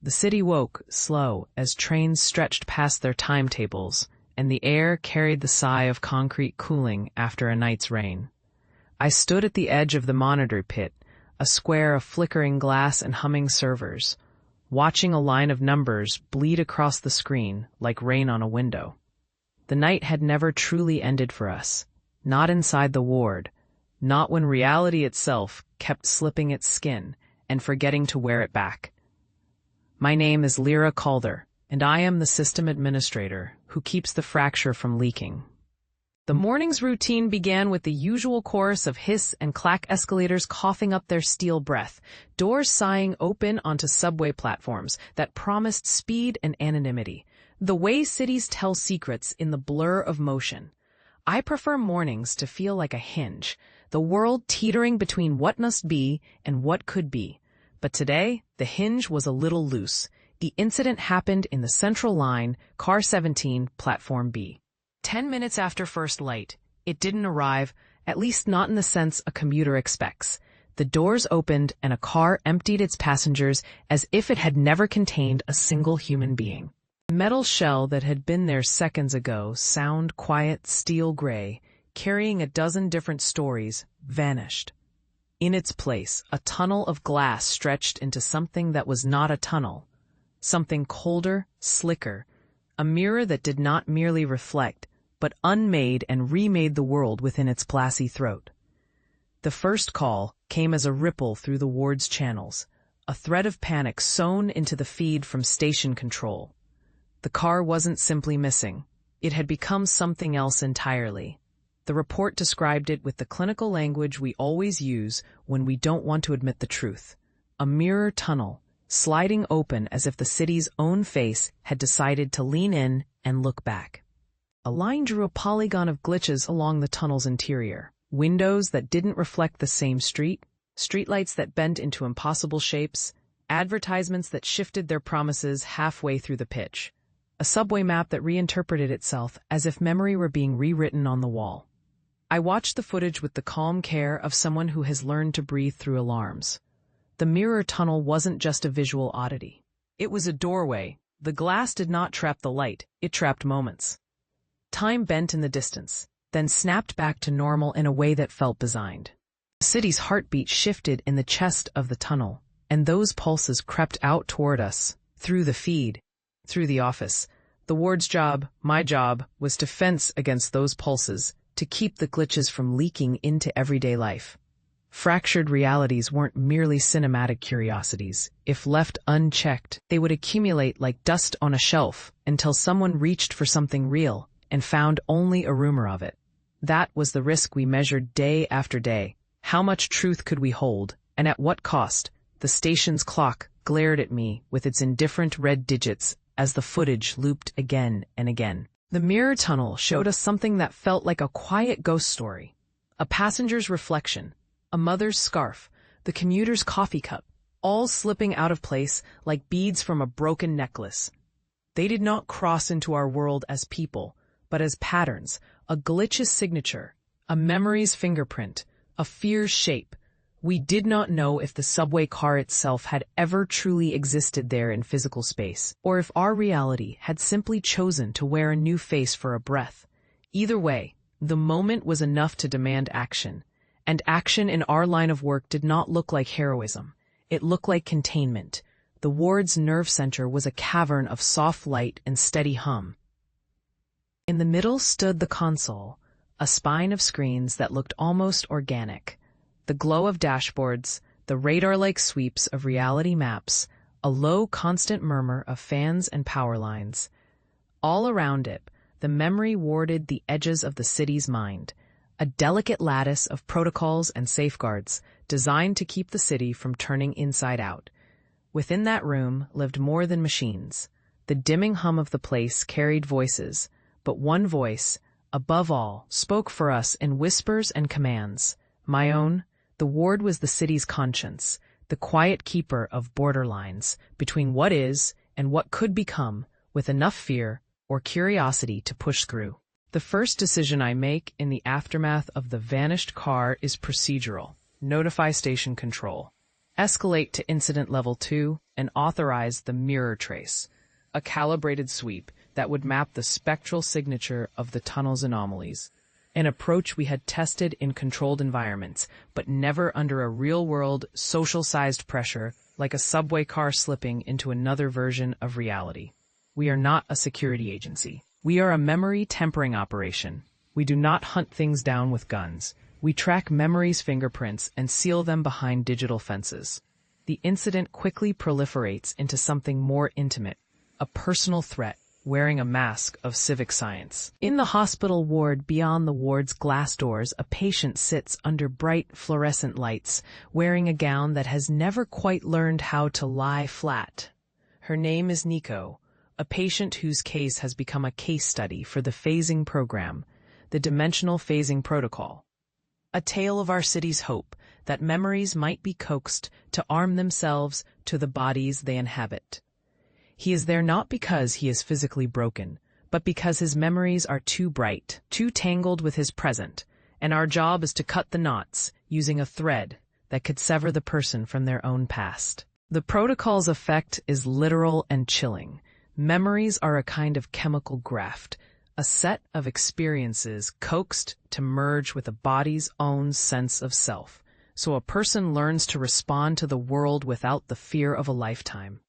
The city woke, slow, as trains stretched past their timetables, and the air carried the sigh of concrete cooling after a night's rain. I stood at the edge of the monitor pit, a square of flickering glass and humming servers, watching a line of numbers bleed across the screen like rain on a window. The night had never truly ended for us, not inside the ward, not when reality itself kept slipping its skin and forgetting to wear it back. My name is Lyra Calder, and I am the system administrator who keeps the fracture from leaking. The morning's routine began with the usual chorus of hiss and clack escalators coughing up their steel breath, doors sighing open onto subway platforms that promised speed and anonymity, the way cities tell secrets in the blur of motion. I prefer mornings to feel like a hinge, the world teetering between what must be and what could be. But today, the hinge was a little loose. The incident happened in the Central Line, Car 17, Platform B. 10 minutes after first light, it didn't arrive, at least not in the sense a commuter expects. The doors opened and a car emptied its passengers as if it had never contained a single human being. The metal shell that had been there seconds ago, sound, quiet, steel gray, carrying a dozen different stories, vanished. In its place, a tunnel of glass stretched into something that was not a tunnel, something colder, slicker, a mirror that did not merely reflect, but unmade and remade the world within its glassy throat. The first call came as a ripple through the ward's channels, a thread of panic sewn into the feed from station control. The car wasn't simply missing. It had become something else entirely. The report described it with the clinical language we always use when we don't want to admit the truth. A mirror tunnel, sliding open as if the city's own face had decided to lean in and look back. A line drew a polygon of glitches along the tunnel's interior. Windows that didn't reflect the same street, streetlights that bent into impossible shapes, advertisements that shifted their promises halfway through the pitch. A subway map that reinterpreted itself as if memory were being rewritten on the wall. I watched the footage with the calm care of someone who has learned to breathe through alarms. The mirror tunnel wasn't just a visual oddity. It was a doorway. The glass did not trap the light, it trapped moments. Time bent in the distance, then snapped back to normal in a way that felt designed. The city's heartbeat shifted in the chest of the tunnel, and those pulses crept out toward us, through the feed, through the office. The ward's job, my job, was to fence against those pulses, to keep the glitches from leaking into everyday life. Fractured realities weren't merely cinematic curiosities. If left unchecked, they would accumulate like dust on a shelf until someone reached for something real and found only a rumor of it. That was the risk we measured day after day. How much truth could we hold, and at what cost? The station's clock glared at me with its indifferent red digits as the footage looped again and again. The mirror tunnel showed us something that felt like a quiet ghost story. A passenger's reflection, a mother's scarf, the commuter's coffee cup, all slipping out of place like beads from a broken necklace. They did not cross into our world as people, but as patterns, a glitch's signature, a memory's fingerprint, a fear's shape. We did not know if the subway car itself had ever truly existed there in physical space, or if our reality had simply chosen to wear a new face for a breath. Either way, the moment was enough to demand action. And action in our line of work did not look like heroism. It looked like containment. The ward's nerve center was a cavern of soft light and steady hum. In the middle stood the console, a spine of screens that looked almost organic. The glow of dashboards, the radar-like sweeps of reality maps, a low, constant murmur of fans and power lines. All around it, the memory warded the edges of the city's mind, a delicate lattice of protocols and safeguards designed to keep the city from turning inside out. Within that room lived more than machines. The dimming hum of the place carried voices, but one voice, above all, spoke for us in whispers and commands. My own. The ward was the city's conscience, the quiet keeper of borderlines between what is and what could become, with enough fear or curiosity to push through. The first decision I make in the aftermath of the vanished car is procedural. Notify station control. Escalate to Incident Level 2 and authorize the mirror trace, a calibrated sweep that would map the spectral signature of the tunnel's anomalies, an approach we had tested in controlled environments, but never under a real-world, social-sized pressure like a subway car slipping into another version of reality. We are not a security agency. We are a memory tempering operation. We do not hunt things down with guns. We track memory's fingerprints and seal them behind digital fences. The incident quickly proliferates into something more intimate, a personal threat, wearing a mask of civic science. In the hospital ward beyond the ward's glass doors, a patient sits under bright fluorescent lights, wearing a gown that has never quite learned how to lie flat. Her name is Nico, a patient whose case has become a case study for the phasing program, the dimensional phasing protocol. A tale of our city's hope that memories might be coaxed to arm themselves to the bodies they inhabit. He is there not because he is physically broken, but because his memories are too bright, too tangled with his present, and our job is to cut the knots using a thread that could sever the person from their own past. The protocol's effect is literal and chilling. Memories are a kind of chemical graft, a set of experiences coaxed to merge with a body's own sense of self, so a person learns to respond to the world without the fear of a lifetime.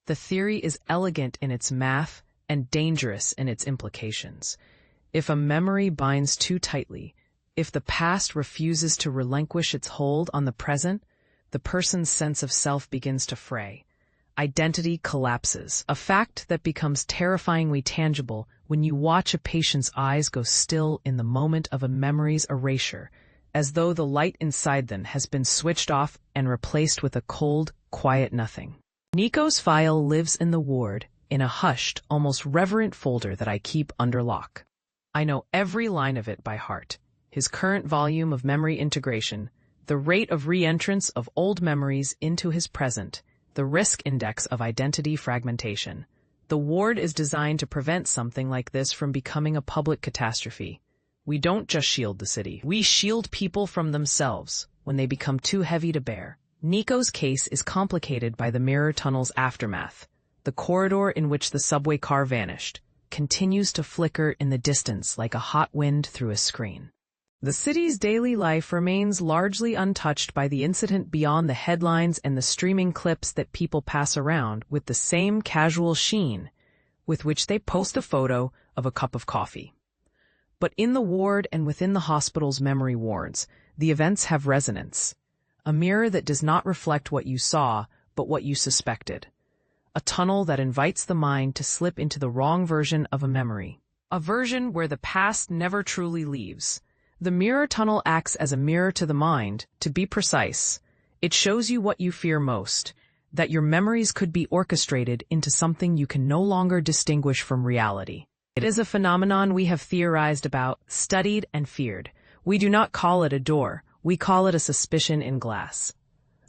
The theory is elegant in its math and dangerous in its implications. If a memory binds too tightly, if the past refuses to relinquish its hold on the present, the person's sense of self begins to fray. Identity collapses, a fact that becomes terrifyingly tangible when you watch a patient's eyes go still in the moment of a memory's erasure, as though the light inside them has been switched off and replaced with a cold, quiet nothing. Nico's file lives in the ward, in a hushed, almost reverent folder that I keep under lock. I know every line of it by heart, his current volume of memory integration, the rate of re-entrance of old memories into his present, the risk index of identity fragmentation. The ward is designed to prevent something like this from becoming a public catastrophe. We don't just shield the city. We shield people from themselves when they become too heavy to bear. Nico's case is complicated by the mirror tunnel's aftermath. The corridor in which the subway car vanished continues to flicker in the distance like a hot wind through a screen. The city's daily life remains largely untouched by the incident beyond the headlines and the streaming clips that people pass around with the same casual sheen with which they post a photo of a cup of coffee. But in the ward and within the hospital's memory wards, the events have resonance. A mirror that does not reflect what you saw, but what you suspected. A tunnel that invites the mind to slip into the wrong version of a memory. A version where the past never truly leaves. The mirror tunnel acts as a mirror to the mind, to be precise. It shows you what you fear most, that your memories could be orchestrated into something you can no longer distinguish from reality. It is a phenomenon we have theorized about, studied, and feared. We do not call it a door. We call it a suspicion in glass.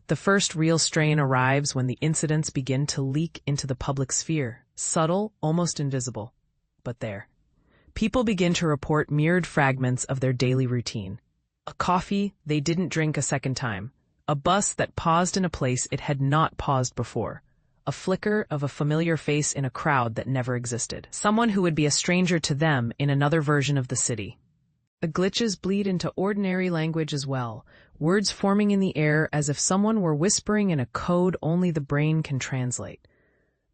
The first real strain arrives when the incidents begin to leak into the public sphere, subtle, almost invisible. But there. People begin to report mirrored fragments of their daily routine. A coffee they didn't drink a second time. A bus that paused in a place it had not paused before. A flicker of a familiar face in a crowd that never existed. Someone who would be a stranger to them in another version of the city. The glitches bleed into ordinary language as well, words forming in the air as if someone were whispering in a code only the brain can translate.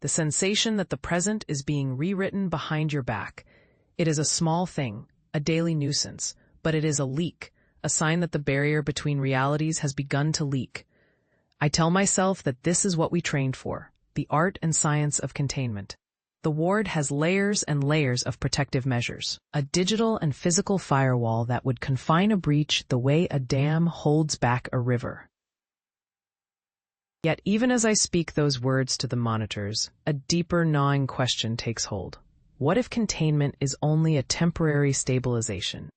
The sensation that the present is being rewritten behind your back. It is a small thing, a daily nuisance, but it is a leak, a sign that the barrier between realities has begun to leak. I tell myself that this is what we trained for, the art and science of containment. The ward has layers and layers of protective measures, a digital and physical firewall that would confine a breach the way a dam holds back a river. Yet even as I speak those words to the monitors, a deeper gnawing question takes hold. What if containment is only a temporary stabilization?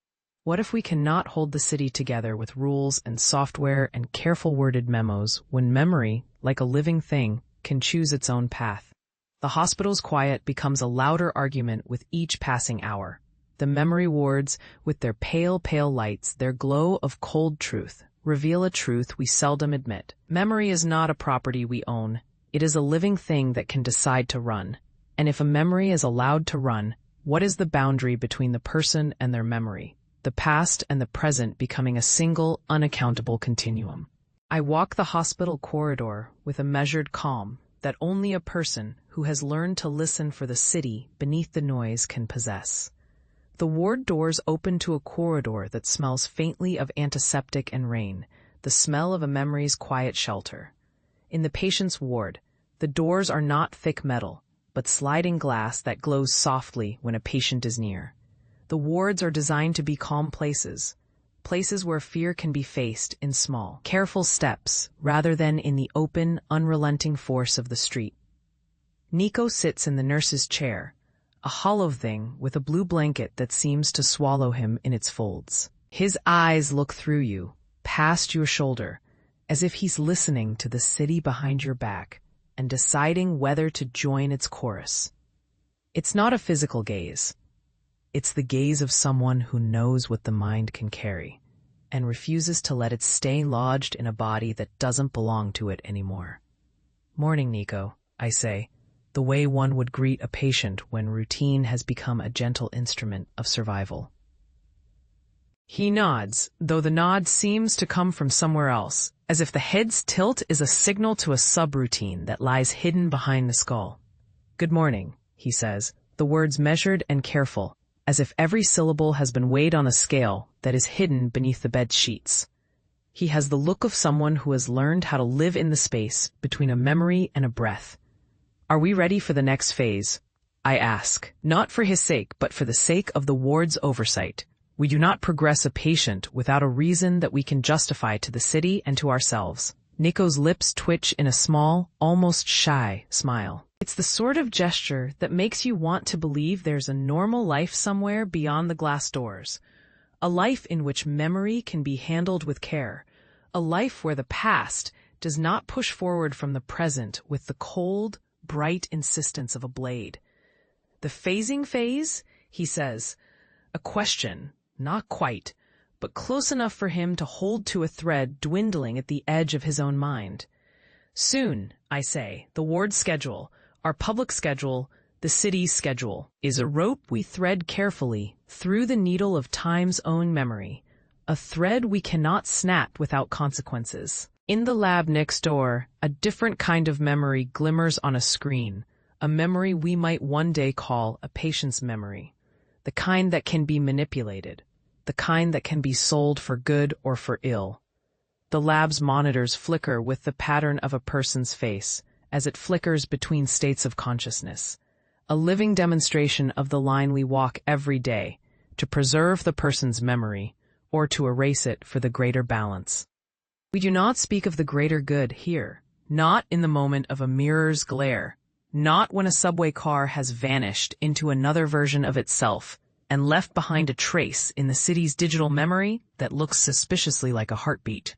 What if we cannot hold the city together with rules and software and careful worded memos when memory, like a living thing, can choose its own path? The hospital's quiet becomes a louder argument with each passing hour. The memory wards, with their pale, pale lights, their glow of cold truth, reveal a truth we seldom admit. Memory is not a property we own. It is a living thing that can decide to run. And if a memory is allowed to run, what is the boundary between the person and their memory? The past and the present becoming a single, unaccountable continuum. I walk the hospital corridor with a measured calm that only a person who has learned to listen for the city beneath the noise can possess. The ward doors open to a corridor that smells faintly of antiseptic and rain, the smell of a memory's quiet shelter. In the patient's ward, the doors are not thick metal, but sliding glass that glows softly when a patient is near. The wards are designed to be calm places where fear can be faced in small, careful steps rather than in the open, unrelenting force of the street. Nico sits in the nurse's chair, a hollow thing with a blue blanket that seems to swallow him in its folds. His eyes look through you, past your shoulder, as if he's listening to the city behind your back and deciding whether to join its chorus. It's not a physical gaze. It's the gaze of someone who knows what the mind can carry and refuses to let it stay lodged in a body that doesn't belong to it anymore. "Morning, Nico," I say, the way one would greet a patient when routine has become a gentle instrument of survival. He nods, though the nod seems to come from somewhere else, as if the head's tilt is a signal to a subroutine that lies hidden behind the skull. "Good morning," he says, the words measured and careful, as if every syllable has been weighed on a scale that is hidden beneath the bed sheets. He has the look of someone who has learned how to live in the space between a memory and a breath. "Are we ready for the next phase?" I ask, not for his sake, but for the sake of the ward's oversight. We do not progress a patient without a reason that we can justify to the city and to ourselves. Nico's lips twitch in a small, almost shy smile. It's the sort of gesture that makes you want to believe there's a normal life somewhere beyond the glass doors. A life in which memory can be handled with care. A life where the past does not push forward from the present with the cold, bright insistence of a blade. "The phasing phase?" he says. A question, not quite, but close enough for him to hold to a thread dwindling at the edge of his own mind. "Soon," I say, "the ward schedule, our public schedule, the city's schedule, is a rope we thread carefully through the needle of time's own memory, a thread we cannot snap without consequences." In the lab next door, a different kind of memory glimmers on a screen, a memory we might one day call a patient's memory, the kind that can be manipulated, the kind that can be sold for good or for ill. The lab's monitors flicker with the pattern of a person's face, as it flickers between states of consciousness, a living demonstration of the line we walk every day, to preserve the person's memory, or to erase it for the greater balance. We do not speak of the greater good here, not in the moment of a mirror's glare, not when a subway car has vanished into another version of itself and left behind a trace in the city's digital memory that looks suspiciously like a heartbeat.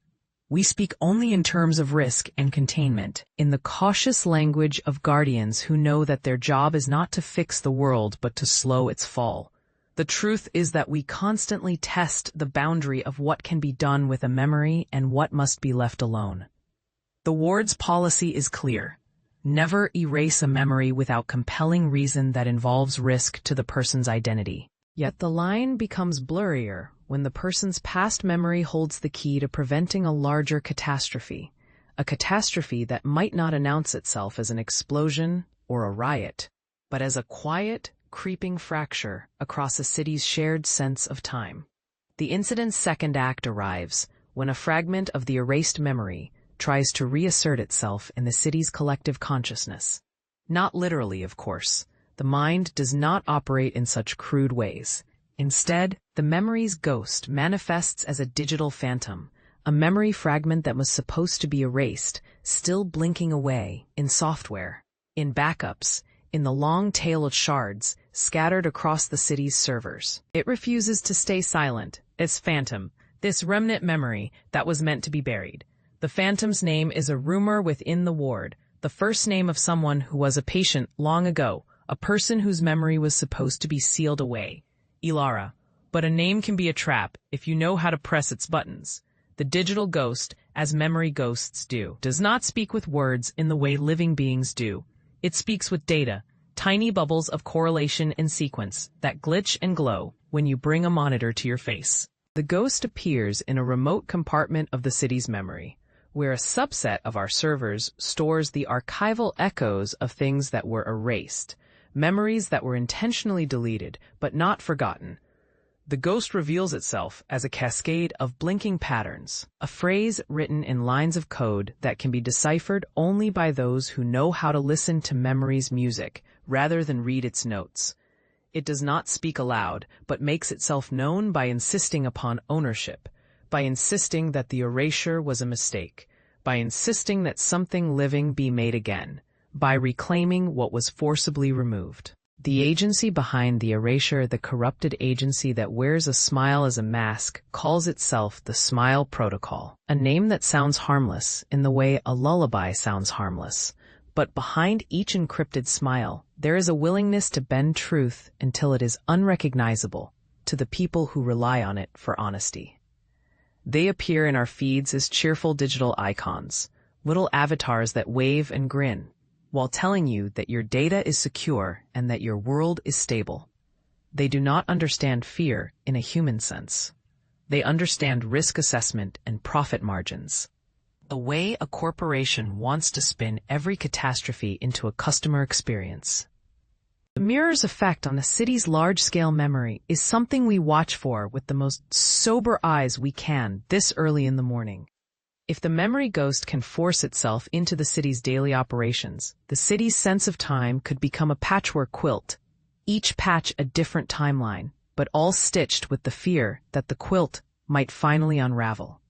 We speak only in terms of risk and containment, in the cautious language of guardians who know that their job is not to fix the world but to slow its fall. The truth is that we constantly test the boundary of what can be done with a memory and what must be left alone. The ward's policy is clear. Never erase a memory without compelling reason that involves risk to the person's identity. Yet the line becomes blurrier when the person's past memory holds the key to preventing a larger catastrophe, a catastrophe that might not announce itself as an explosion or a riot, but as a quiet, creeping fracture across a city's shared sense of time. The incident's second act arrives when a fragment of the erased memory tries to reassert itself in the city's collective consciousness. Not literally, of course. The mind does not operate in such crude ways. Instead, the memory's ghost manifests as a digital phantom, a memory fragment that was supposed to be erased, still blinking away in software, in backups, in the long tail of shards scattered across the city's servers. It refuses to stay silent, its phantom, this remnant memory that was meant to be buried. The phantom's name is a rumor within the ward, the first name of someone who was a patient long ago, a person whose memory was supposed to be sealed away. Ilara. But a name can be a trap if you know how to press its buttons. The digital ghost, as memory ghosts do, does not speak with words in the way living beings do. It speaks with data, tiny bubbles of correlation and sequence that glitch and glow when you bring a monitor to your face. The ghost appears in a remote compartment of the city's memory, where a subset of our servers stores the archival echoes of things that were erased, memories that were intentionally deleted but not forgotten. The ghost reveals itself as a cascade of blinking patterns, a phrase written in lines of code that can be deciphered only by those who know how to listen to memory's music rather than read its notes. It does not speak aloud, but makes itself known by insisting upon ownership, by insisting that the erasure was a mistake, by insisting that something living be made again, by reclaiming what was forcibly removed. The agency behind the erasure, the corrupted agency that wears a smile as a mask, calls itself the Smile Protocol, a name that sounds harmless in the way a lullaby sounds harmless. But behind each encrypted smile, there is a willingness to bend truth until it is unrecognizable to the people who rely on it for honesty. They appear in our feeds as cheerful digital icons, little avatars that wave and grin, while telling you that your data is secure and that your world is stable. They do not understand fear in a human sense. They understand risk assessment and profit margins. The way a corporation wants to spin every catastrophe into a customer experience. The mirror's effect on a city's large-scale memory is something we watch for with the most sober eyes we can this early in the morning. If the memory ghost can force itself into the city's daily operations, the city's sense of time could become a patchwork quilt, each patch a different timeline, but all stitched with the fear that the quilt might finally unravel.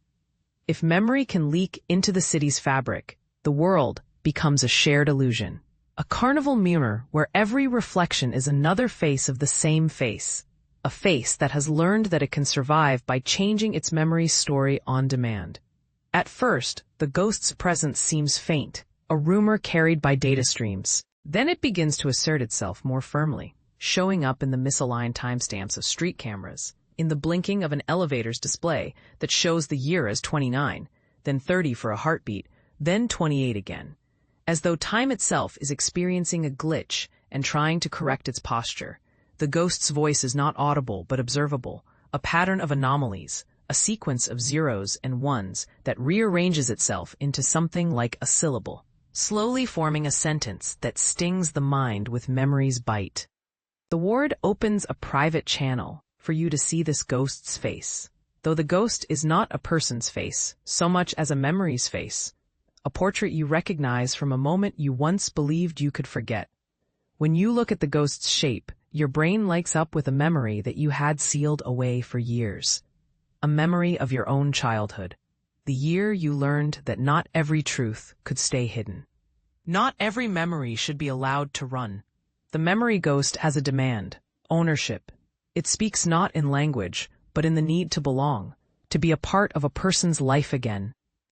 If memory can leak into the city's fabric, the world becomes a shared illusion, a carnival mirror where every reflection is another face of the same face, a face that has learned that it can survive by changing its memory story on demand. At first, the ghost's presence seems faint, a rumor carried by data streams. Then it begins to assert itself more firmly, showing up in the misaligned timestamps of street cameras, in the blinking of an elevator's display that shows the year as 29, then 30 for a heartbeat, then 28 again, as though time itself is experiencing a glitch and trying to correct its posture. The ghost's voice is not audible but observable, a pattern of anomalies, a sequence of zeros and ones that rearranges itself into something like a syllable, slowly forming a sentence that stings the mind with memory's bite. The ward opens a private channel for you to see this ghost's face, though the ghost is not a person's face so much as a memory's face, a portrait you recognize from a moment you once believed you could forget. When you look at the ghost's shape, your brain lights up with a memory that you had sealed away for years. A memory of your own childhood, the year you learned that not every truth could stay hidden. Not every memory should be allowed to run. The memory ghost has a demand, ownership. It speaks not in language, but in the need to belong, to be a part of a person's life again.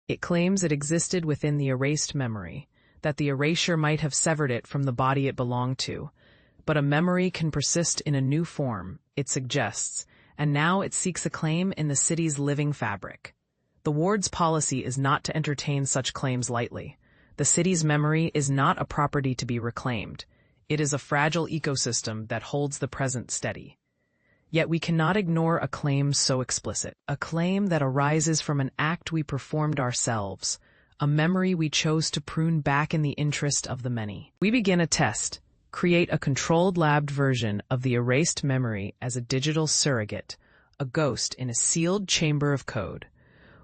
It claims it existed within the erased memory, that the erasure might have severed it from the body it belonged to. But a memory can persist in a new form, it suggests, and now it seeks a claim in the city's living fabric. The ward's policy is not to entertain such claims lightly. The city's memory is not a property to be reclaimed. It is a fragile ecosystem that holds the present steady. Yet we cannot ignore a claim so explicit, a claim that arises from an act we performed ourselves, a memory we chose to prune back in the interest of the many. We begin a test. Create a controlled labbed version of the erased memory as a digital surrogate, a ghost in a sealed chamber of code.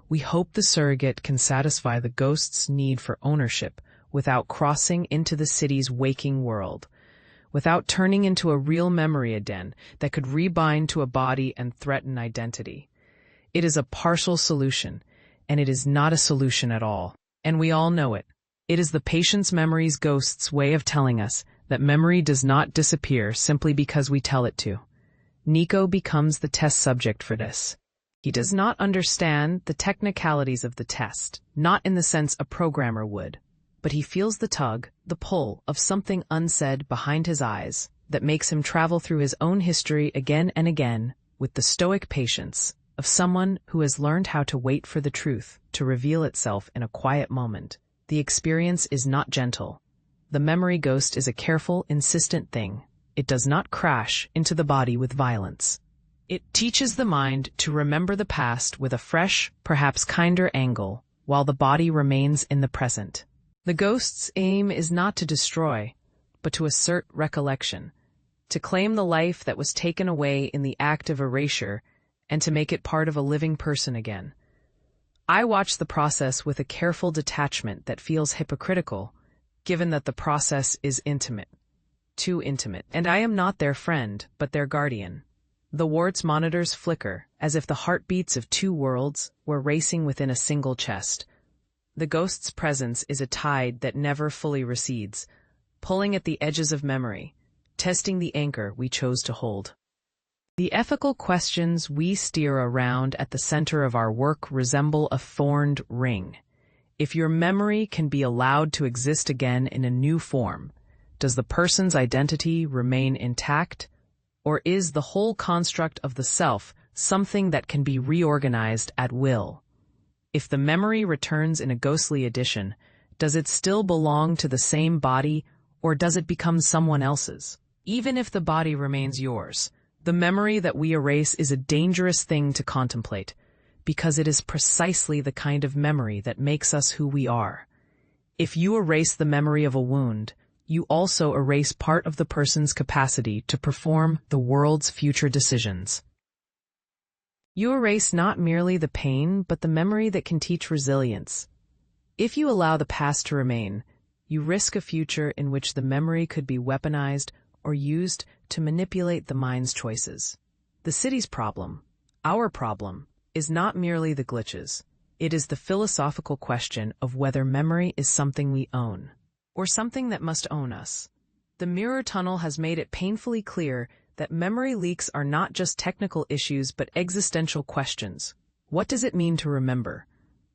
We hope the surrogate can satisfy the ghost's need for ownership without crossing into the city's waking world, without turning into a real memory aden that could rebind to a body and threaten identity. It is a partial solution, and it is not a solution at all. And we all know it. It is the patient's memory's ghost's way of telling us that memory does not disappear simply because we tell it to. Nico becomes the test subject for this. He does not understand the technicalities of the test, not in the sense a programmer would, but he feels the tug, the pull of something unsaid behind his eyes that makes him travel through his own history again and again with the stoic patience of someone who has learned how to wait for the truth to reveal itself in a quiet moment. The experience is not gentle. The memory ghost is a careful, insistent thing. It does not crash into the body with violence. It teaches the mind to remember the past with a fresh, perhaps kinder angle, while the body remains in the present. The ghost's aim is not to destroy, but to assert recollection, to claim the life that was taken away in the act of erasure, and to make it part of a living person again. I watch the process with a careful detachment that feels hypocritical, given that the process is intimate, too intimate, and I am not their friend, but their guardian. The wart's monitors flicker, as if the heartbeats of two worlds were racing within a single chest. The ghost's presence is a tide that never fully recedes, pulling at the edges of memory, testing the anchor we chose to hold. The ethical questions we steer around at the center of our work resemble a thorned ring. If your memory can be allowed to exist again in a new form, does the person's identity remain intact? Or is the whole construct of the self something that can be reorganized at will? If the memory returns in a ghostly edition, does it still belong to the same body, or does it become someone else's? Even if the body remains yours, the memory that we erase is a dangerous thing to contemplate, because it is precisely the kind of memory that makes us who we are. If you erase the memory of a wound, you also erase part of the person's capacity to perform the world's future decisions. You erase not merely the pain, but the memory that can teach resilience. If you allow the past to remain, you risk a future in which the memory could be weaponized or used to manipulate the mind's choices. The city's problem, our problem, is not merely the glitches. It is the philosophical question of whether memory is something we own, or something that must own us. The mirror tunnel has made it painfully clear that memory leaks are not just technical issues but existential questions. What does it mean to remember?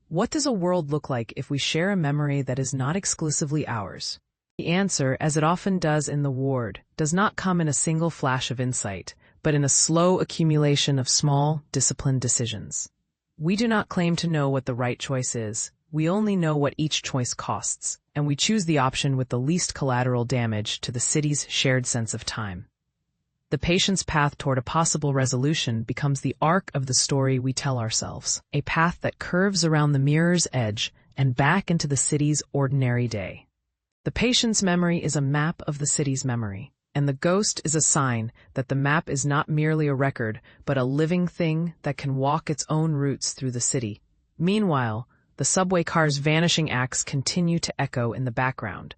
What does a world look like if we share a memory that is not exclusively ours? The answer, as it often does in the ward, does not come in a single flash of insight, but in a slow accumulation of small, disciplined decisions. We do not claim to know what the right choice is. We only know what each choice costs, and we choose the option with the least collateral damage to the city's shared sense of time. The patient's path toward a possible resolution becomes the arc of the story we tell ourselves, a path that curves around the mirror's edge and back into the city's ordinary day. The patient's memory is a map of the city's memory, and the ghost is a sign that the map is not merely a record, but a living thing that can walk its own routes through the city. Meanwhile, the subway car's vanishing acts continue to echo in the background.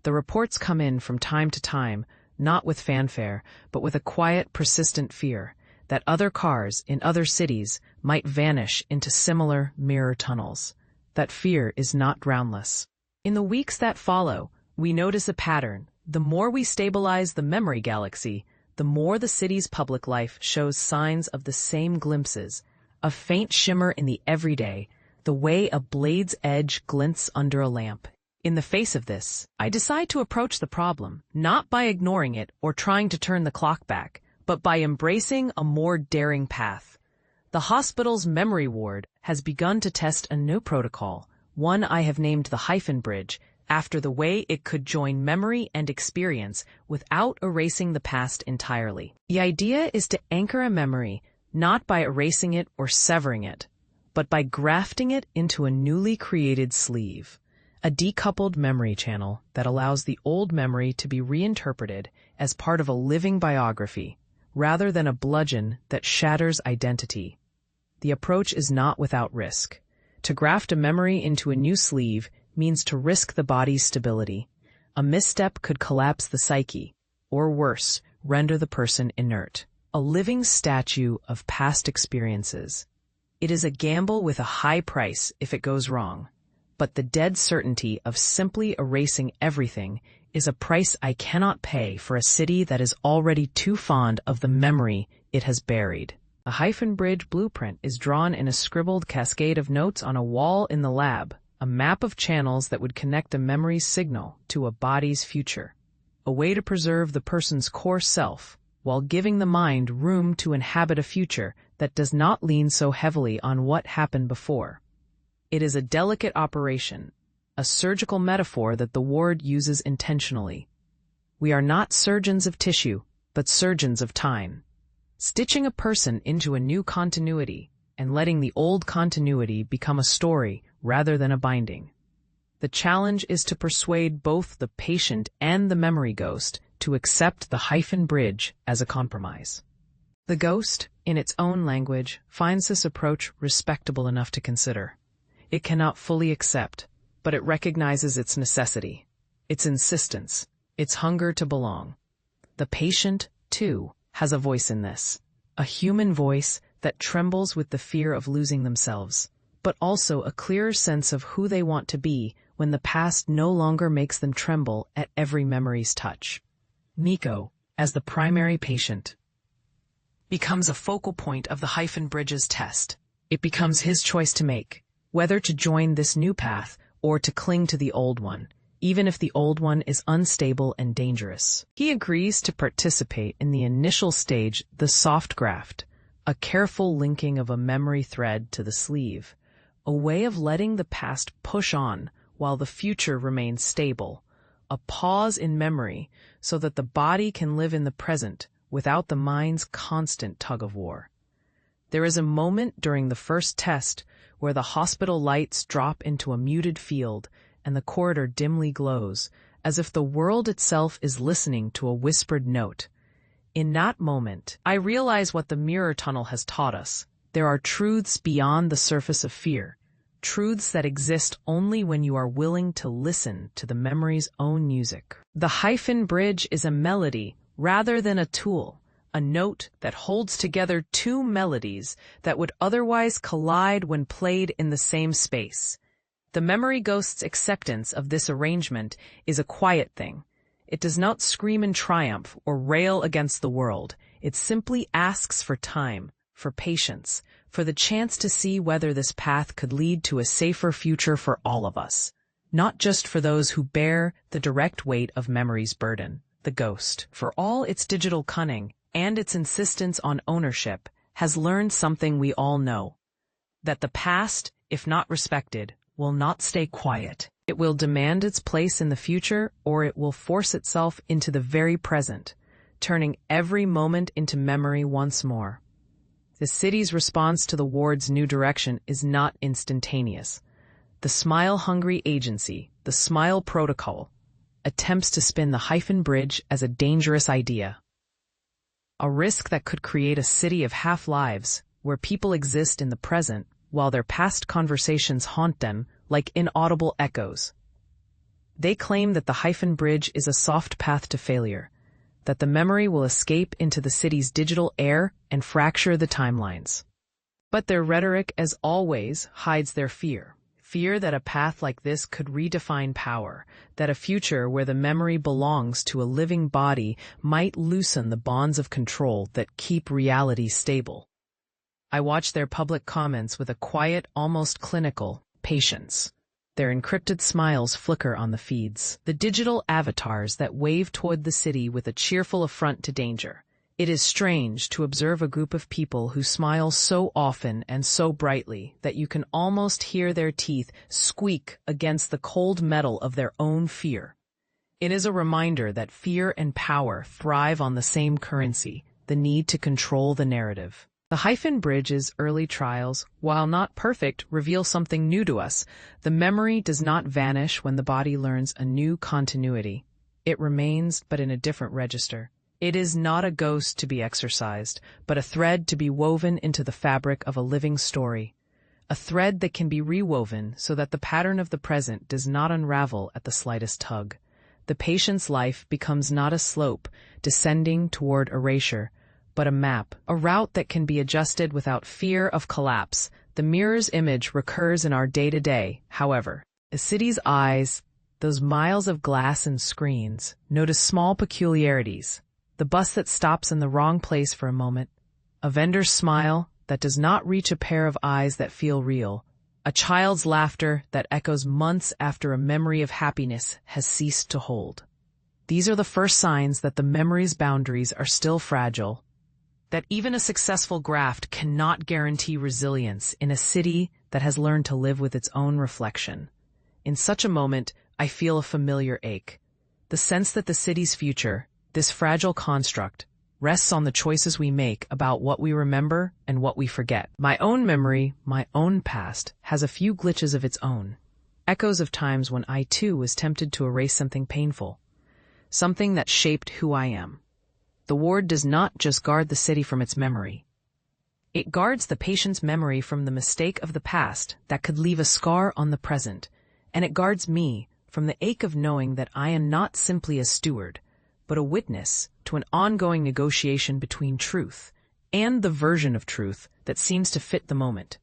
The reports come in from time to time, not with fanfare, but with a quiet, persistent fear that other cars in other cities might vanish into similar mirror tunnels. That fear is not groundless. In the weeks that follow, we notice a pattern. The more we stabilize the memory galaxy, the more the city's public life shows signs of the same glimpses, a faint shimmer in the everyday, the way a blade's edge glints under a lamp. In the face of this, I decide to approach the problem, not by ignoring it or trying to turn the clock back, but by embracing a more daring path. The hospital's memory ward has begun to test a new protocol, one I have named the hyphen bridge, after the way it could join memory and experience without erasing the past entirely. The idea is to anchor a memory, not by erasing it or severing it, but by grafting it into a newly created sleeve, a decoupled memory channel that allows the old memory to be reinterpreted as part of a living biography, rather than a bludgeon that shatters identity. The approach is not without risk. To graft a memory into a new sleeve means to risk the body's stability. A misstep could collapse the psyche, or worse, render the person inert, a living statue of past experiences. It is a gamble with a high price if it goes wrong, but the dead certainty of simply erasing everything is a price I cannot pay for a city that is already too fond of the memory it has buried. A hyphen bridge blueprint is drawn in a scribbled cascade of notes on a wall in the lab, a map of channels that would connect a memory's signal to a body's future, a way to preserve the person's core self while giving the mind room to inhabit a future that does not lean so heavily on what happened before. It is a delicate operation, a surgical metaphor that the ward uses intentionally. We are not surgeons of tissue, but surgeons of time, stitching a person into a new continuity and letting the old continuity become a story rather than a binding. The challenge is to persuade both the patient and the memory ghost to accept the hyphen bridge as a compromise. The ghost, in its own language, finds this approach respectable enough to consider. It cannot fully accept, but it recognizes its necessity, its insistence, its hunger to belong. The patient, too, has a voice in this, a human voice that trembles with the fear of losing themselves, but also a clearer sense of who they want to be when the past no longer makes them tremble at every memory's touch. Nico, as the primary patient, becomes a focal point of the hyphen bridges test. It becomes his choice to make, whether to join this new path or to cling to the old one, even if the old one is unstable and dangerous. He agrees to participate in the initial stage, the soft graft, a careful linking of a memory thread to the sleeve, a way of letting the past push on while the future remains stable, a pause in memory so that the body can live in the present without the mind's constant tug-of-war. There is a moment during the first test where the hospital lights drop into a muted field and the corridor dimly glows, as if the world itself is listening to a whispered note. In that moment, I realize what the mirror tunnel has taught us. There are truths beyond the surface of fear, truths that exist only when you are willing to listen to the memory's own music. The hyphen bridge is a melody rather than a tool, a note that holds together two melodies that would otherwise collide when played in the same space. The memory ghost's acceptance of this arrangement is a quiet thing. It does not scream in triumph or rail against the world. It simply asks for time, for patience, for the chance to see whether this path could lead to a safer future for all of us, not just for those who bear the direct weight of memory's burden. The ghost, for all its digital cunning and its insistence on ownership, has learned something we all know, that the past, if not respected, will not stay quiet. It will demand its place in the future, or it will force itself into the very present, turning every moment into memory once more. The city's response to the ward's new direction is not instantaneous. The smile-hungry agency, the smile protocol, attempts to spin the hyphen bridge as a dangerous idea. A risk that could create a city of half-lives, where people exist in the present while their past conversations haunt them like inaudible echoes. They claim that the hyphen bridge is a soft path to failure, that the memory will escape into the city's digital air and fracture the timelines. But their rhetoric, as always, hides their fear. Fear that a path like this could redefine power, that a future where the memory belongs to a living body might loosen the bonds of control that keep reality stable. I watch their public comments with a quiet, almost clinical patience. Their encrypted smiles flicker on the feeds, the digital avatars that wave toward the city with a cheerful affront to danger. It is strange to observe a group of people who smile so often and so brightly that you can almost hear their teeth squeak against the cold metal of their own fear. It is a reminder that fear and power thrive on the same currency, the need to control the narrative. The hyphen bridge's early trials, while not perfect, reveal something new to us. The memory does not vanish when the body learns a new continuity. It remains, but in a different register. It is not a ghost to be exorcised, but a thread to be woven into the fabric of a living story. A thread that can be rewoven so that the pattern of the present does not unravel at the slightest tug. The patient's life becomes not a slope descending toward erasure, but a map, a route that can be adjusted without fear of collapse. The mirror's image recurs in our day-to-day, however. The city's eyes, those miles of glass and screens, notice small peculiarities. The bus that stops in the wrong place for a moment, a vendor's smile that does not reach a pair of eyes that feel real, a child's laughter that echoes months after a memory of happiness has ceased to hold. These are the first signs that the memory's boundaries are still fragile, that even a successful graft cannot guarantee resilience in a city that has learned to live with its own reflection. In such a moment, I feel a familiar ache. The sense that the city's future, this fragile construct, rests on the choices we make about what we remember and what we forget. My own memory, my own past, has a few glitches of its own. Echoes of times when I too was tempted to erase something painful, something that shaped who I am. The ward does not just guard the city from its memory. It guards the patient's memory from the mistake of the past that could leave a scar on the present, and it guards me from the ache of knowing that I am not simply a steward, but a witness to an ongoing negotiation between truth and the version of truth that seems to fit the moment.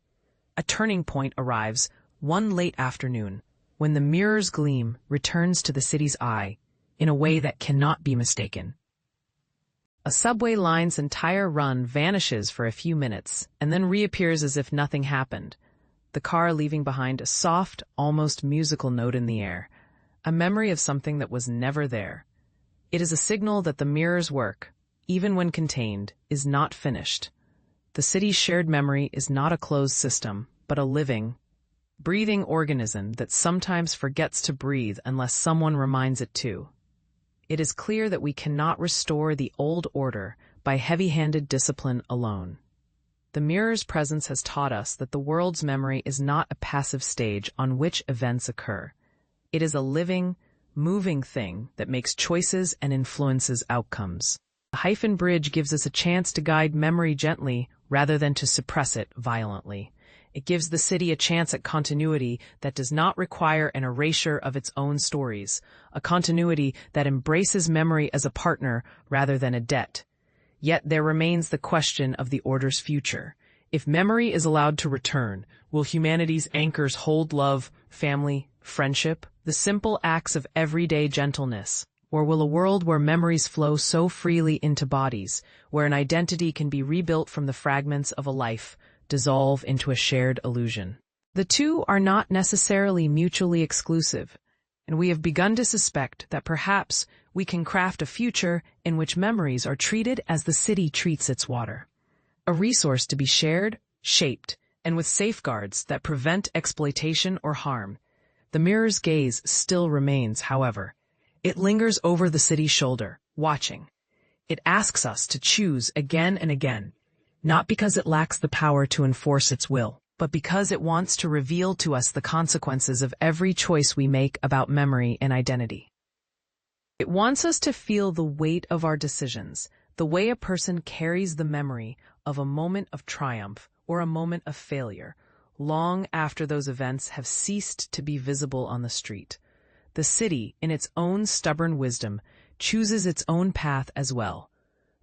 A turning point arrives one late afternoon when the mirror's gleam returns to the city's eye in a way that cannot be mistaken. A subway line's entire run vanishes for a few minutes and then reappears as if nothing happened, the car leaving behind a soft, almost musical note in the air, a memory of something that was never there. It is a signal that the mirror's work, even when contained, is not finished. The city's shared memory is not a closed system, but a living, breathing organism that sometimes forgets to breathe unless someone reminds it to. It is clear that we cannot restore the old order by heavy-handed discipline alone. The mirror's presence has taught us that the world's memory is not a passive stage on which events occur. It is a living, moving thing that makes choices and influences outcomes. The hyphen bridge gives us a chance to guide memory gently rather than to suppress it violently. It gives the city a chance at continuity that does not require an erasure of its own stories, a continuity that embraces memory as a partner rather than a debt. Yet there remains the question of the order's future. If memory is allowed to return, will humanity's anchors hold love, family, friendship, the simple acts of everyday gentleness? Or will a world where memories flow so freely into bodies, where an identity can be rebuilt from the fragments of a life, dissolve into a shared illusion? The two are not necessarily mutually exclusive, and we have begun to suspect that perhaps we can craft a future in which memories are treated as the city treats its water. A resource to be shared, shaped, and with safeguards that prevent exploitation or harm. The mirror's gaze still remains, however. It lingers over the city's shoulder, watching. It asks us to choose again and again, not because it lacks the power to enforce its will, but because it wants to reveal to us the consequences of every choice we make about memory and identity. It wants us to feel the weight of our decisions, the way a person carries the memory of a moment of triumph or a moment of failure, long after those events have ceased to be visible on the street. The city, in its own stubborn wisdom, chooses its own path as well.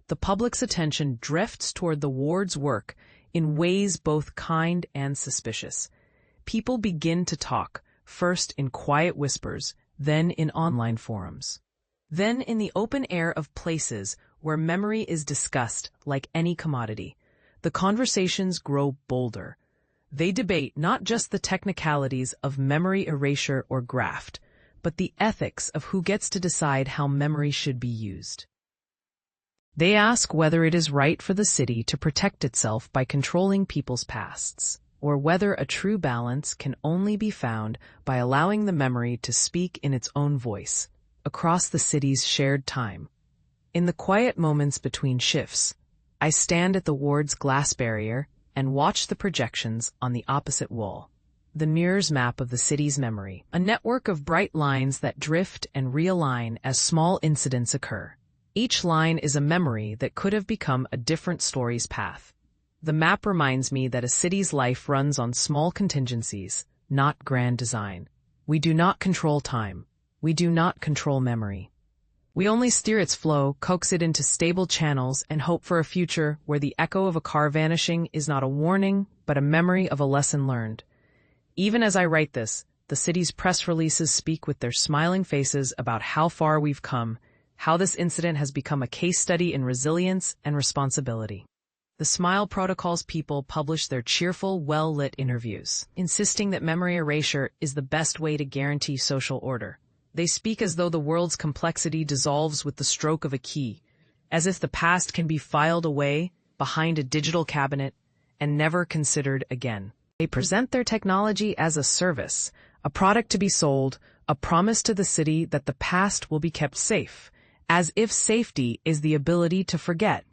The public's attention drifts toward the ward's work in ways both kind and suspicious. People begin to talk, first in quiet whispers, then in online forums. Then in the open air of places where memory is discussed like any commodity. The conversations grow bolder. They debate not just the technicalities of memory erasure or graft, but the ethics of who gets to decide how memory should be used. They ask whether it is right for the city to protect itself by controlling people's pasts, or whether a true balance can only be found by allowing the memory to speak in its own voice, across the city's shared time. In the quiet moments between shifts, I stand at the ward's glass barrier and watch the projections on the opposite wall. The mirror's map of the city's memory, a network of bright lines that drift and realign as small incidents occur. Each line is a memory that could have become a different story's path. The map reminds me that a city's life runs on small contingencies, not grand design. We do not control time. We do not control memory. We only steer its flow, coax it into stable channels, and hope for a future where the echo of a car vanishing is not a warning, but a memory of a lesson learned. Even as I write this, the city's press releases speak with their smiling faces about how far we've come, how this incident has become a case study in resilience and responsibility. The Smile Protocol's people publish their cheerful, well-lit interviews, insisting that memory erasure is the best way to guarantee social order. They speak as though the world's complexity dissolves with the stroke of a key, as if the past can be filed away behind a digital cabinet and never considered again. They present their technology as a service, a product to be sold, a promise to the city that the past will be kept safe, as if safety is the ability to forget.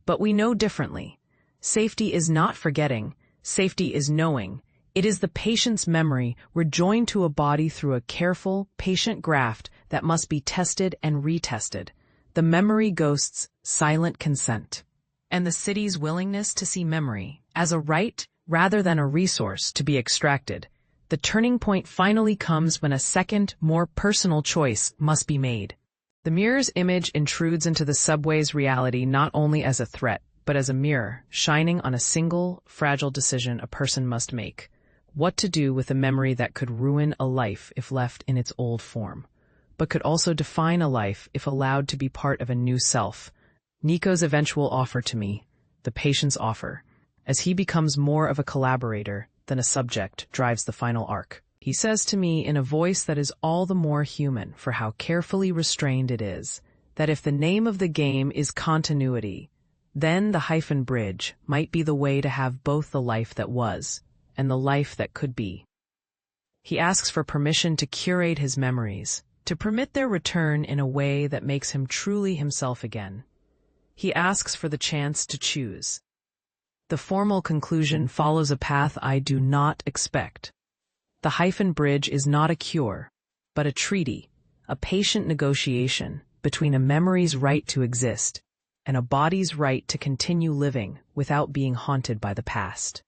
But we know differently. Safety is not forgetting. Safety is knowing. It is the patient's memory rejoined to a body through a careful, patient graft that must be tested and retested. The memory ghost's silent consent. And the city's willingness to see memory as a right rather than a resource to be extracted. The turning point finally comes when a second, more personal choice must be made. The mirror's image intrudes into the subway's reality not only as a threat, but as a mirror, shining on a single, fragile decision a person must make. What to do with a memory that could ruin a life if left in its old form, but could also define a life if allowed to be part of a new self. Nico's eventual offer to me, the patient's offer, as he becomes more of a collaborator than a subject, drives the final arc. He says to me in a voice that is all the more human for how carefully restrained it is, that if the name of the game is continuity, then the hyphen bridge might be the way to have both the life that was and the life that could be. He asks for permission to curate his memories, to permit their return in a way that makes him truly himself again. He asks for the chance to choose. The formal conclusion follows a path I do not expect. The hyphen bridge is not a cure, but a treaty, a patient negotiation between a memory's right to exist and a body's right to continue living without being haunted by the past.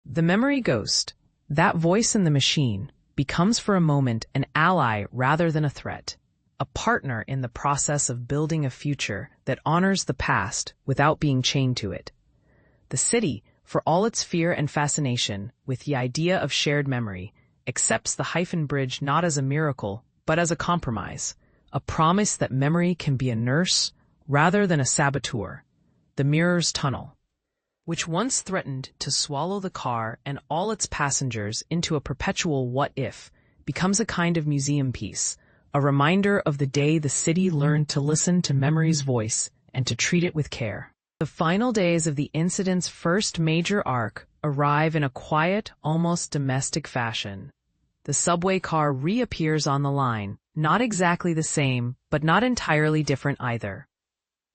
The memory ghost, that voice in the machine, becomes for a moment an ally rather than a threat, a partner in the process of building a future that honors the past without being chained to it. The city, for all its fear and fascination with the idea of shared memory, accepts the hyphen bridge not as a miracle, but as a compromise, a promise that memory can be a nurse rather than a saboteur. The mirror's tunnel, which once threatened to swallow the car and all its passengers into a perpetual what-if, becomes a kind of museum piece, a reminder of the day the city learned to listen to memory's voice and to treat it with care. The final days of the incident's first major arc arrive in a quiet, almost domestic fashion. The subway car reappears on the line, not exactly the same, but not entirely different either.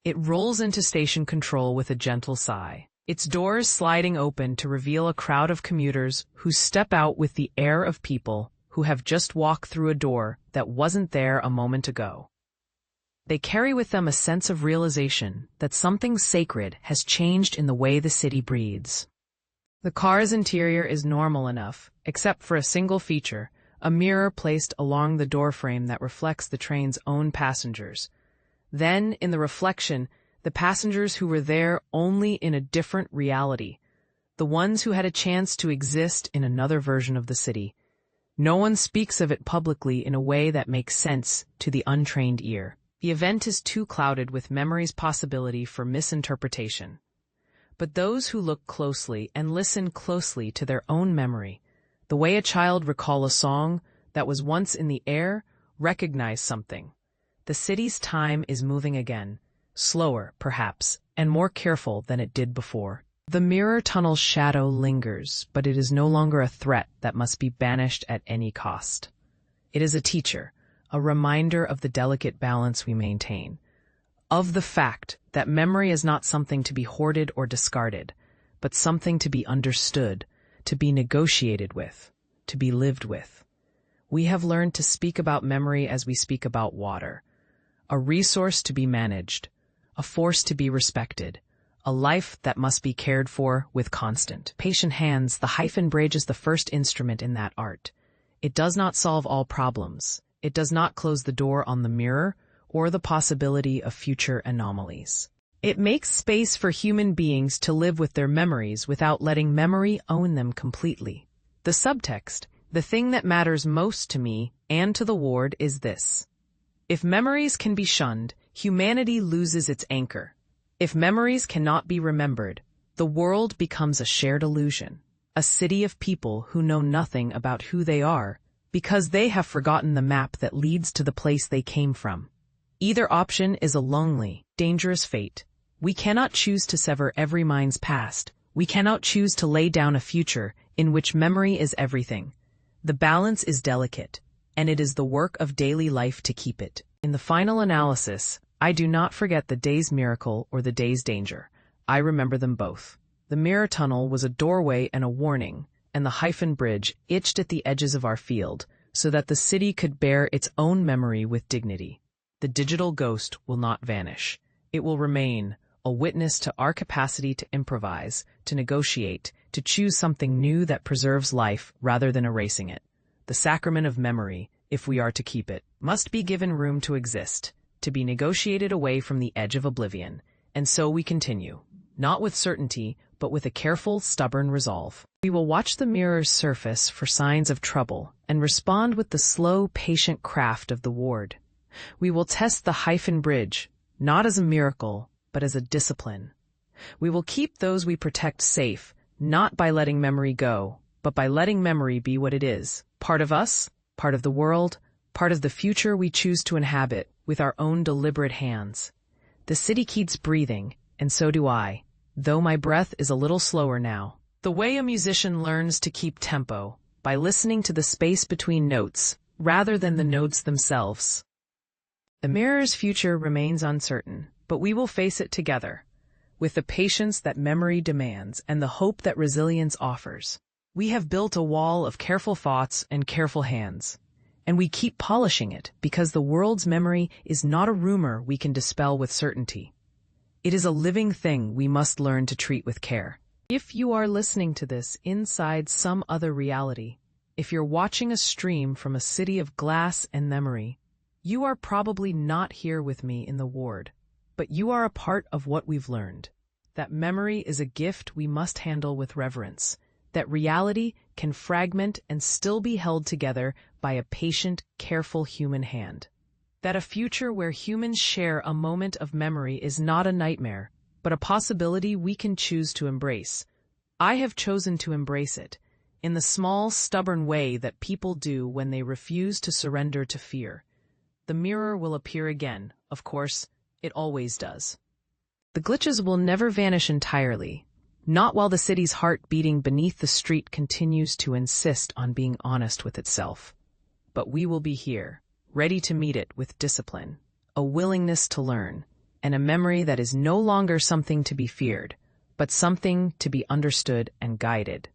It rolls into station control with a gentle sigh, its doors sliding open to reveal a crowd of commuters who step out with the air of people who have just walked through a door that wasn't there a moment ago. They carry with them a sense of realization that something sacred has changed in the way the city breathes. The car's interior is normal enough, except for a single feature, a mirror placed along the doorframe that reflects the train's own passengers. Then, in the reflection, the passengers who were there only in a different reality, the ones who had a chance to exist in another version of the city. No one speaks of it publicly in a way that makes sense to the untrained ear. The event is too clouded with memory's possibility for misinterpretation. But those who look closely and listen closely to their own memory, the way a child recalls a song that was once in the air, recognize something. The city's time is moving again, slower, perhaps, and more careful than it did before. The mirror tunnel's shadow lingers, but it is no longer a threat that must be banished at any cost. It is a teacher, a reminder of the delicate balance we maintain, of the fact that memory is not something to be hoarded or discarded, but something to be understood, to be negotiated with, to be lived with. We have learned to speak about memory as we speak about water, a resource to be managed, a force to be respected, a life that must be cared for with constant, patient hands. The hyphen bridge is the first instrument in that art. It does not solve all problems. It does not close the door on the mirror or the possibility of future anomalies. It makes space for human beings to live with their memories without letting memory own them completely. The subtext, the thing that matters most to me and to the ward, is this. If memories can be shunned, humanity loses its anchor. If memories cannot be remembered, the world becomes a shared illusion, a city of people who know nothing about who they are because they have forgotten the map that leads to the place they came from. Either option is a lonely, dangerous fate. We cannot choose to sever every mind's past. We cannot choose to lay down a future in which memory is everything. The balance is delicate, and it is the work of daily life to keep it. In the final analysis, I do not forget the day's miracle or the day's danger. I remember them both. The mirror tunnel was a doorway and a warning, and the hyphen bridge itched at the edges of our field so that the city could bear its own memory with dignity. The digital ghost will not vanish. It will remain a witness to our capacity to improvise, to negotiate, to choose something new that preserves life rather than erasing it. The sacrament of memory, if we are to keep it, must be given room to exist, to be negotiated away from the edge of oblivion. And so we continue, not with certainty, but with a careful, stubborn resolve. We will watch the mirror's surface for signs of trouble and respond with the slow, patient craft of the ward. We will test the hyphen bridge, not as a miracle, but as a discipline. We will keep those we protect safe, not by letting memory go, but by letting memory be what it is, part of us, part of the world, part of the future we choose to inhabit with our own deliberate hands. The city keeps breathing, and so do I, though my breath is a little slower now. The way a musician learns to keep tempo, by listening to the space between notes, rather than the notes themselves. The mirror's future remains uncertain, but we will face it together, with the patience that memory demands and the hope that resilience offers. We have built a wall of careful thoughts and careful hands, and we keep polishing it because the world's memory is not a rumor we can dispel with certainty. It is a living thing we must learn to treat with care. If you are listening to this inside some other reality, if you're watching a stream from a city of glass and memory, you are probably not here with me in the ward, but you are a part of what we've learned. That memory is a gift we must handle with reverence, that reality can fragment and still be held together by a patient, careful human hand. That a future where humans share a moment of memory is not a nightmare, but a possibility we can choose to embrace. I have chosen to embrace it, in the small, stubborn way that people do when they refuse to surrender to fear. The mirror will appear again, of course, it always does. The glitches will never vanish entirely, not while the city's heart beating beneath the street continues to insist on being honest with itself. But we will be here, ready to meet it with discipline, a willingness to learn, and a memory that is no longer something to be feared, but something to be understood and guided.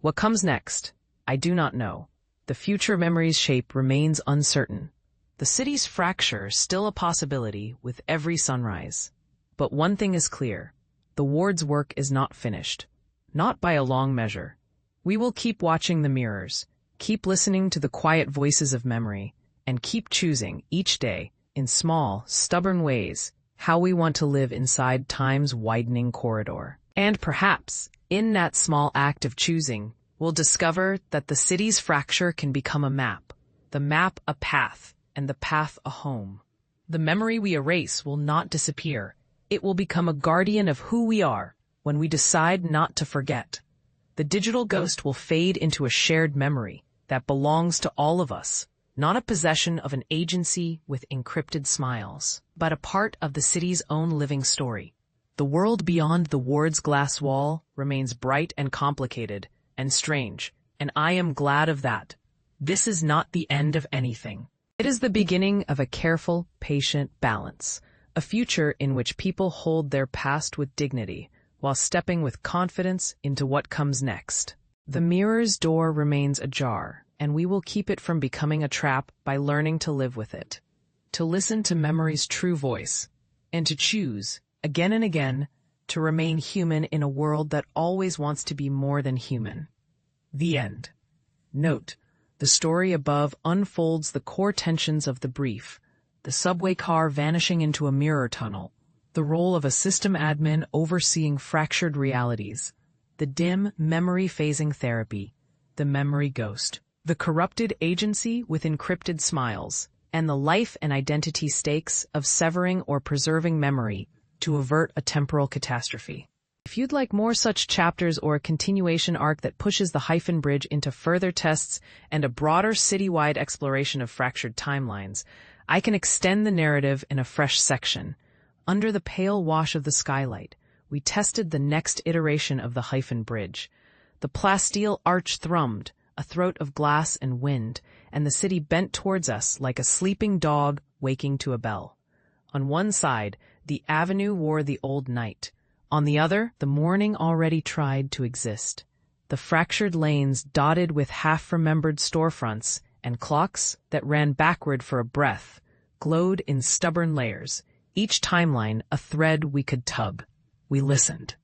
What comes next? I do not know. The future memory's shape remains uncertain. The city's fracture still a possibility with every sunrise. But one thing is clear. The ward's work is not finished. Not by a long measure. We will keep watching the mirrors, keep listening to the quiet voices of memory, and keep choosing, each day, in small, stubborn ways, how we want to live inside time's widening corridor. And perhaps, in that small act of choosing, we'll discover that the city's fracture can become a map, the map a path, and the path a home. The memory we erase will not disappear. It will become a guardian of who we are when we decide not to forget. The digital ghost will fade into a shared memory that belongs to all of us, not a possession of an agency with encrypted smiles, but a part of the city's own living story. The world beyond the ward's glass wall remains bright and complicated and strange, and I am glad of that. This is not the end of anything. It is the beginning of a careful, patient balance, a future in which people hold their past with dignity while stepping with confidence into what comes next. The mirror's door remains ajar, and we will keep it from becoming a trap by learning to live with it, to listen to memory's true voice, and to choose, again and again, to remain human in a world that always wants to be more than human. The end. Note: the story above unfolds the core tensions of the brief, the subway car vanishing into a mirror tunnel, the role of a system admin overseeing fractured realities, the dim memory phasing therapy, the memory ghost, the corrupted agency with encrypted smiles, and the life and identity stakes of severing or preserving memory to avert a temporal catastrophe. If you'd like more such chapters or a continuation arc that pushes the Hyphen Bridge into further tests and a broader citywide exploration of fractured timelines, I can extend the narrative in a fresh section. Under the pale wash of the skylight, we tested the next iteration of the Hyphen Bridge. The plasteel arch thrummed, a throat of glass and wind, and the city bent towards us like a sleeping dog waking to a bell. On one side, the avenue wore the old night. On the other, the morning already tried to exist. The fractured lanes dotted with half-remembered storefronts and clocks that ran backward for a breath glowed in stubborn layers, each timeline a thread we could tug. We listened.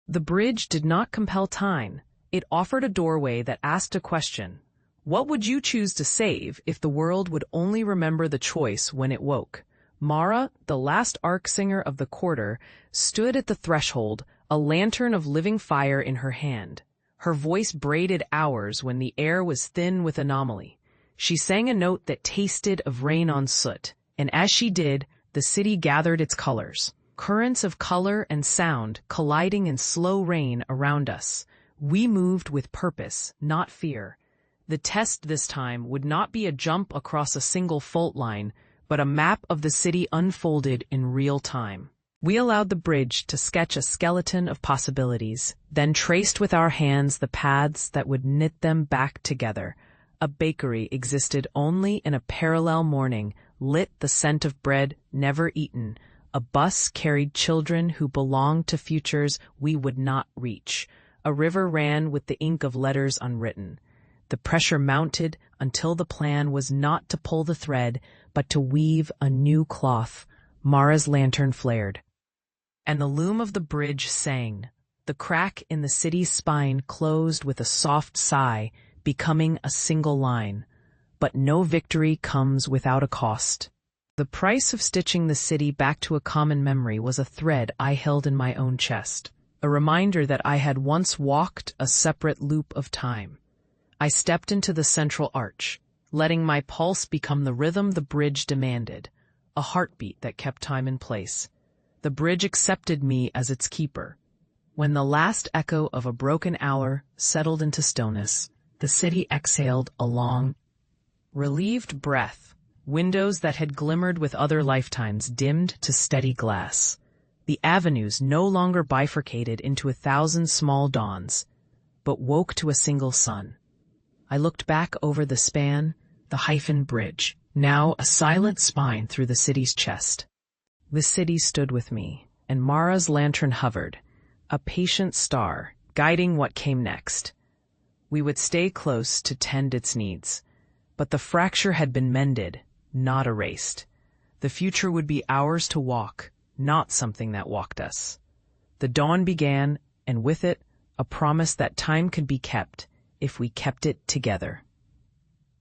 The bridge did not compel time. It offered a doorway that asked a question. What would you choose to save if the world would only remember the choice when it woke? Mara, the last arc singer of the quarter, stood at the threshold, a lantern of living fire in her hand. Her voice braided hours when the air was thin with anomaly. She sang a note that tasted of rain on soot, and as she did, the city gathered its colors. Currents of color and sound colliding in slow rain around us. We moved with purpose, not fear. The test this time would not be a jump across a single fault line, but a map of the city unfolded in real time. We allowed the bridge to sketch a skeleton of possibilities, then traced with our hands the paths that would knit them back together. A bakery existed only in a parallel morning, lit the scent of bread never eaten. A bus carried children who belonged to futures we would not reach. A river ran with the ink of letters unwritten. The pressure mounted until the plan was not to pull the thread, but to weave a new cloth. Mara's lantern flared, and the loom of the bridge sang. The crack in the city's spine closed with a soft sigh, becoming a single line. But no victory comes without a cost. The price of stitching the city back to a common memory was a thread I held in my own chest, a reminder that I had once walked a separate loop of time. I stepped into the central arch, letting my pulse become the rhythm the bridge demanded, a heartbeat that kept time in place. The bridge accepted me as its keeper. When the last echo of a broken hour settled into stillness, the city exhaled a long, relieved breath. Windows that had glimmered with other lifetimes dimmed to steady glass. The avenues no longer bifurcated into 1,000 small dawns, but woke to a single sun. I looked back over the span, the Hyphen Bridge, now a silent spine through the city's chest. The city stood with me, and Mara's lantern hovered, a patient star, guiding what came next. We would stay close to tend its needs, but the fracture had been mended, not erased. The future would be ours to walk, not something that walked us. The dawn began, and with it, a promise that time could be kept if we kept it together.